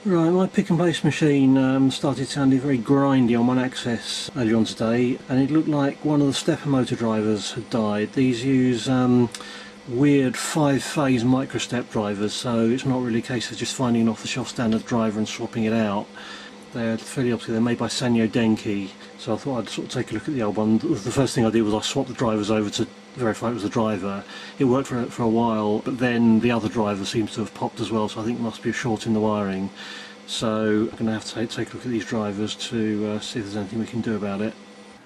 Right, my pick and place machine started sounding very grindy on one axis earlier on today, and it looked like one of the stepper motor drivers had died. These use weird 5-phase microstep drivers, so it's not really a case of just finding an off-the-shelf standard driver and swapping it out. They're fairly obviously they're made by Sanyo Denki, so I thought I'd sort of take a look at the old one. The first thing I did was I swapped the drivers over to verify it was the driver. It worked for a while, but then the other driver seems to have popped as well, so I think there must be a short in the wiring. So I'm going to have to take a look at these drivers to see if there's anything we can do about it.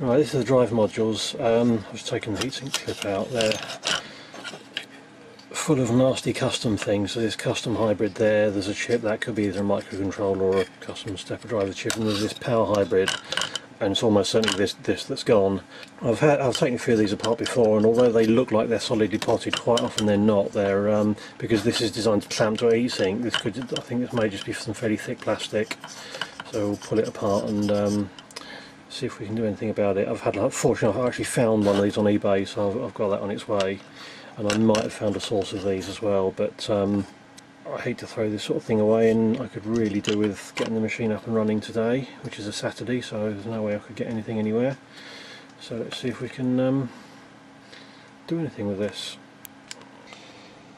Right, this is the drive modules. I've just taken the heatsink clip out. They're full of nasty custom things. So there's custom hybrid there, there's a chip that could be either a microcontroller or a custom stepper driver chip, and there's this power hybrid, and it's almost certainly this that's gone. I've taken a few of these apart before, and although they look like they're solidly potted, quite often they're not. They're because this is designed to clamp to a heatsink. I think this may just be some fairly thick plastic. So we'll pull it apart and see if we can do anything about it. Fortunately, I've actually found one of these on eBay, so I've got that on its way. And I might have found a source of these as well, but I hate to throw this sort of thing away, and I could really do with getting the machine up and running today, which is a Saturday, so there's no way I could get anything anywhere. So let's see if we can do anything with this.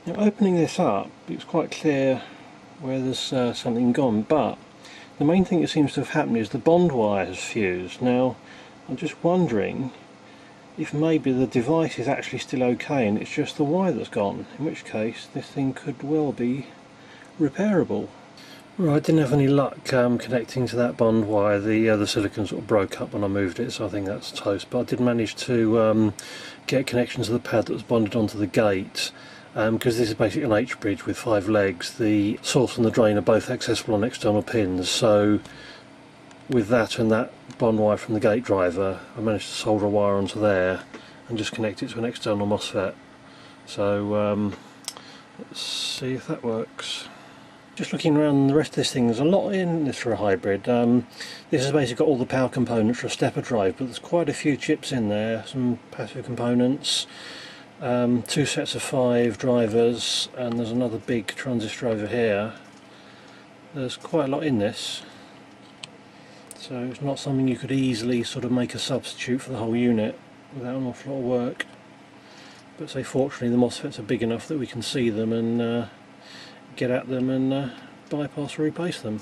Now, opening this up, it's quite clear where there's something gone, but the main thing that seems to have happened is the bond wire has fused. Now I'm just wondering if maybe the device is actually still okay and it's just the wire that's gone, in which case this thing could well be repairable. Right, I didn't have any luck connecting to that bond wire. The silicon sort of broke up when I moved it, so I think that's toast, but I did manage to get connection to the pad that was bonded onto the gate, because this is basically an H-bridge with 5 legs. The source and the drain are both accessible on external pins, so with that and that bond wire from the gate driver, I managed to solder a wire onto there and just connect it to an external MOSFET. So let's see if that works. Just looking around the rest of this thing, there's a lot in this for a hybrid. This has basically got all the power components for a stepper drive, but there's quite a few chips in there, some passive components, 2 sets of 5 drivers, and there's another big transistor over here. There's quite a lot in this. So it's not something you could easily sort of make a substitute for the whole unit without an awful lot of work. But say fortunately the MOSFETs are big enough that we can see them and get at them and bypass or replace them.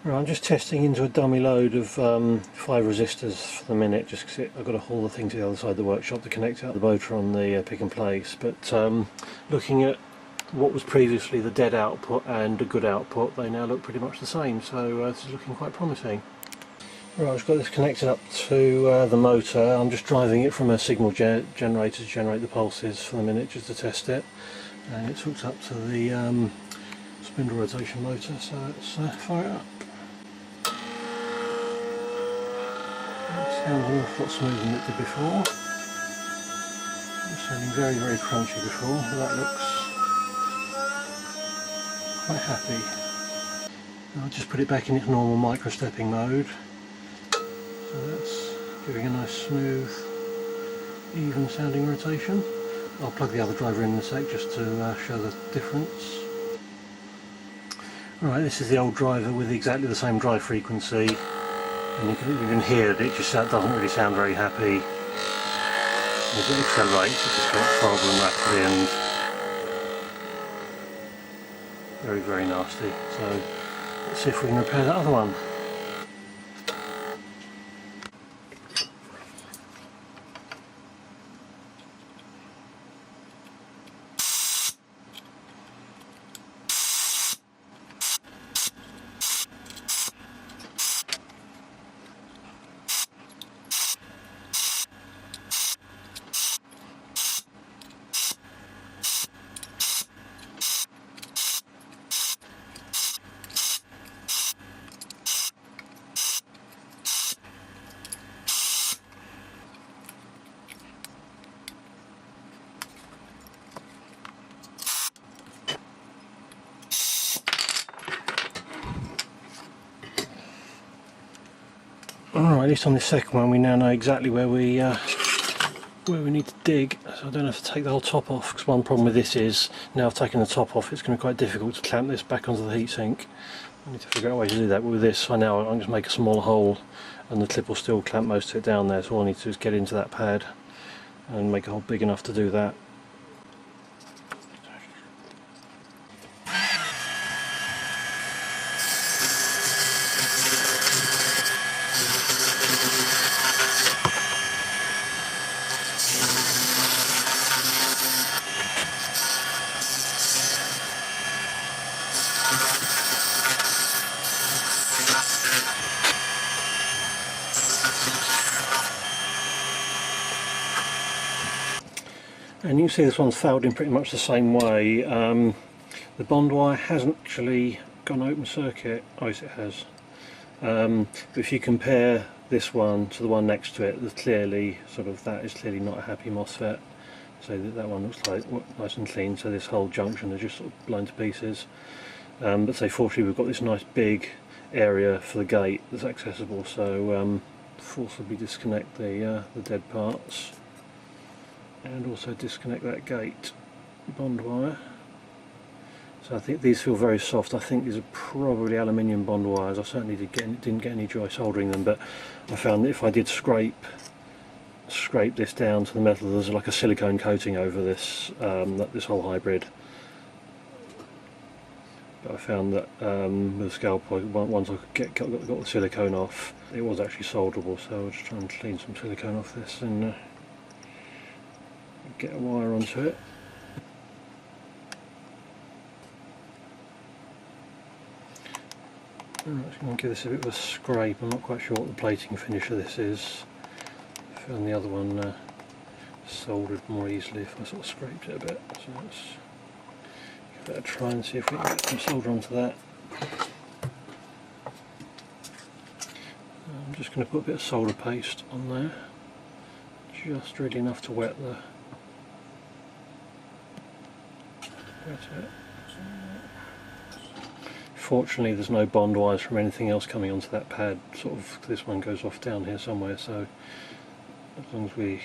Right, I'm just testing into a dummy load of 5 resistors for the minute, just because I've got to haul the thing to the other side of the workshop to connect out the motor on the pick and place. But looking at what was previously the dead output and a good output, they now look pretty much the same, so this is looking quite promising. Right, I've got this connected up to the motor. I'm just driving it from a signal generator to generate the pulses for the minute, just to test it. And it's hooked up to the spindle rotation motor, so let's fire it up. It sounds an awful lot smoother than it did before. It was sounding very, very crunchy before, but that looks quite happy. I'll just put it back in its normal micro-stepping mode. So that's giving a nice smooth, even sounding rotation. I'll plug the other driver in a sec just to show the difference. Right, this is the old driver with exactly the same drive frequency, and you can hear that it just doesn't really sound very happy. As it accelerates, it just gets horrible and rapidly and very, very nasty. So let's see if we can repair that other one. Alright, at least on this second one we now know exactly where we need to dig, so I don't have to take the whole top off, because one problem with this is, now I've taken the top off, it's going to be quite difficult to clamp this back onto the heatsink. I need to figure out a way to do that. But with this, I know I'm just make a small hole, and the clip will still clamp most of it down there. So all I need to do is get into that pad and make a hole big enough to do that. And you can see this one's fouled in pretty much the same way. The bond wire hasn't actually gone open circuit. Oh yes, it has. But if you compare this one to the one next to it, there's clearly that is clearly not a happy MOSFET. So that one looks like nice and clean. So this whole junction is just sort of blown to pieces. But say fortunately we've got this nice big area for the gate that's accessible. So forcibly disconnect the dead parts. And also disconnect that gate bond wire. So I think these feel very soft. I think these are probably aluminium bond wires. I certainly didn't get any joy soldering them, but I found that if I did scrape this down to the metal, there's like a silicone coating over this this whole hybrid. But I found that with the scalpel, once I got the silicone off, it was actually solderable. So I'll just try and clean some silicone off this and get a wire onto it. I'm just going to give this a bit of a scrape. I'm not quite sure what the plating finish of this is. I found the other one soldered more easily if I sort of scraped it a bit. So let's give that a try and see if we can get some solder onto that. I'm just going to put a bit of solder paste on there, just really enough to wet it. Fortunately there's no bond wires from anything else coming onto that pad. This one goes off down here somewhere, so as long as we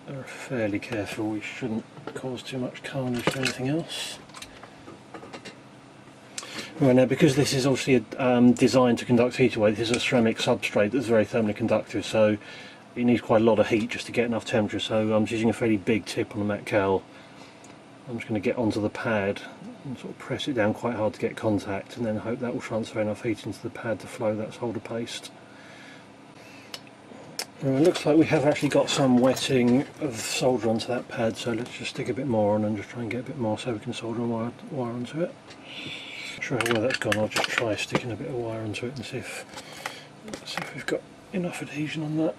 are fairly careful we shouldn't cause too much carnage to anything else. Right, now because this is obviously designed to conduct heat away, this is a ceramic substrate that's very thermally conductive, so it needs quite a lot of heat just to get enough temperature. So I'm just using a fairly big tip on the Met Cal. I'm just going to get onto the pad and sort of press it down quite hard to get contact, and then hope that will transfer enough heat into the pad to flow that solder paste. Well, it looks like we have actually got some wetting of solder onto that pad, so let's just stick a bit more on and just try and get a bit more so we can solder a wire onto it. Not sure where that's gone. I'll just try sticking a bit of wire onto it and see if we've got enough adhesion on that.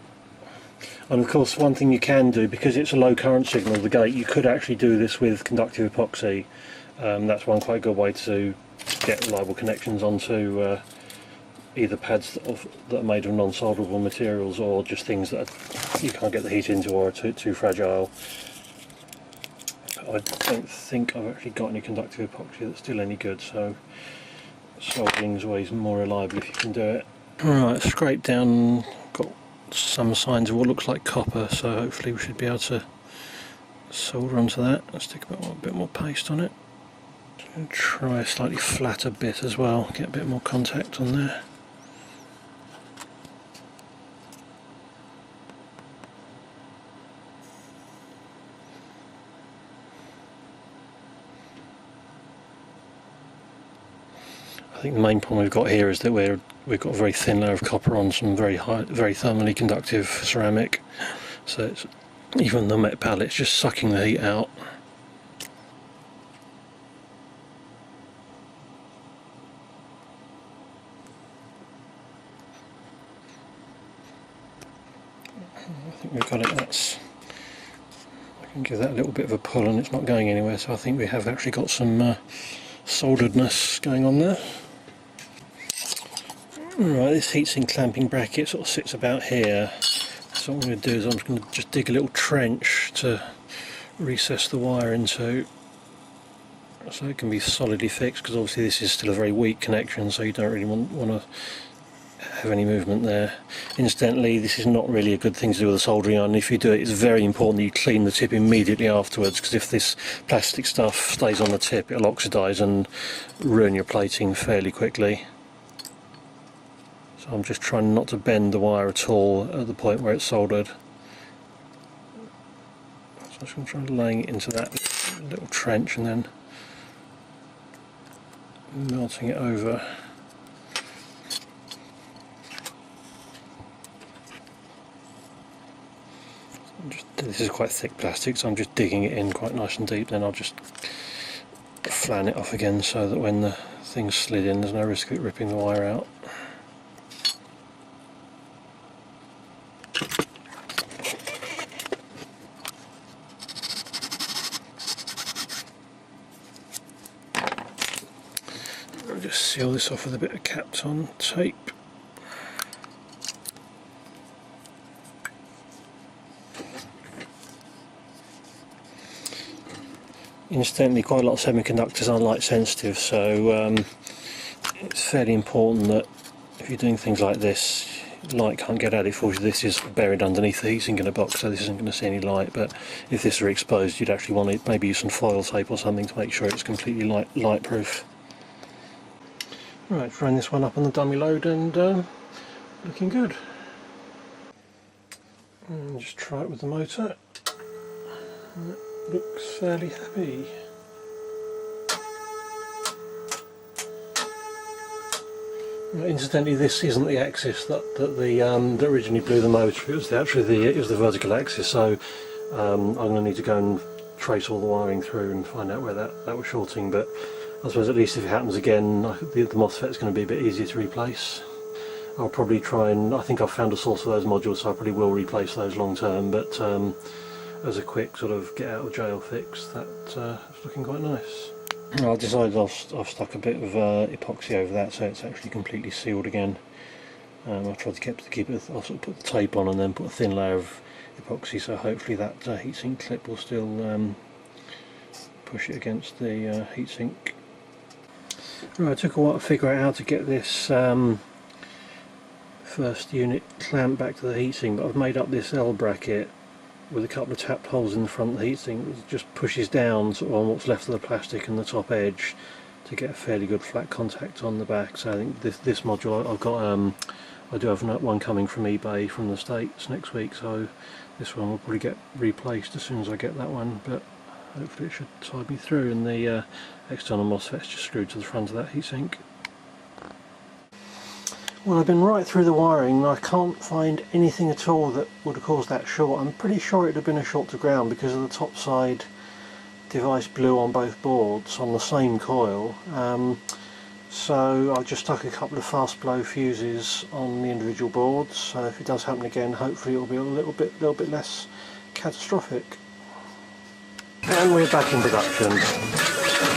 And of course one thing you can do, because it's a low current signal, the gate, you could actually do this with conductive epoxy. That's one quite good way to get reliable connections onto either pads that are made of non-solderable materials, or just things that you can't get the heat into or are too fragile. But I don't think I've actually got any conductive epoxy that's still any good, so soldering is always more reliable if you can do it. Alright, scrape down, got some signs of what looks like copper, so hopefully we should be able to solder onto that. Let's stick a bit more paste on it. And try a slightly flatter bit as well, get a bit more contact on there. I think the main problem we've got here is that we've got a very thin layer of copper on some very thermally conductive ceramic, so it's, even the Met pallet's just sucking the heat out. I think we've got it. I can give that a little bit of a pull and it's not going anywhere, so I think we have actually got some solderedness going on there. Right, this heatsink clamping bracket sort of sits about here, so what I'm going to do is I'm just going to dig a little trench to recess the wire into, so it can be solidly fixed, because obviously this is still a very weak connection, so you don't really want to have any movement there. Incidentally, this is not really a good thing to do with a soldering iron. If you do it, it's very important that you clean the tip immediately afterwards, because if this plastic stuff stays on the tip, it'll oxidise and ruin your plating fairly quickly. So I'm just trying not to bend the wire at all at the point where it's soldered. So I'm just going to try laying it into that little trench and then melting it over. This is quite thick plastic, so I'm just digging it in quite nice and deep, then I'll just flan it off again so that when the thing's slid in there's no risk of it ripping the wire out. I'll just seal this off with a bit of Kapton tape. Incidentally, quite a lot of semiconductors are light sensitive, so it's fairly important that if you're doing things like this, light can't get at it. Fortunately, this is buried underneath the heatsink in a box, so this isn't going to see any light, but if this were exposed you'd actually want to maybe use some foil tape or something to make sure it's completely light-proof. Right, throwing this one up on the dummy load and looking good. And just try it with the motor. It looks fairly happy. Incidentally, this isn't the axis that originally blew the motor. It was the vertical axis. So I'm going to need to go and trace all the wiring through and find out where that was shorting. But I suppose at least if it happens again, the MOSFET's going to be a bit easier to replace. I'll probably try and, I think I've found a source for those modules, so I probably will replace those long term. But as a quick sort of get out of jail fix, that's looking quite nice. I decided I've stuck a bit of epoxy over that so it's actually completely sealed again. I've tried to keep it, I'll sort of put the tape on and then put a thin layer of epoxy, so hopefully that heatsink clip will still push it against the heatsink. Right, it took a while to figure out how to get this first unit clamped back to the heatsink, but I've made up this L bracket with a couple of tapped holes in the front of the heatsink that just pushes down sort of on what's left of the plastic and the top edge to get a fairly good flat contact on the back. So I think this module I've got, I do have one coming from eBay from the States next week, so this one will probably get replaced as soon as I get that one, but hopefully it should tide me through. And the external MOSFET's just screwed to the front of that heatsink. Well, I've been right through the wiring and I can't find anything at all that would have caused that short. I'm pretty sure it would have been a short to ground because of the top side device blew on both boards on the same coil. So I just stuck a couple of fast blow fuses on the individual boards, so if it does happen again hopefully it will be a little bit less catastrophic. And we're back in production.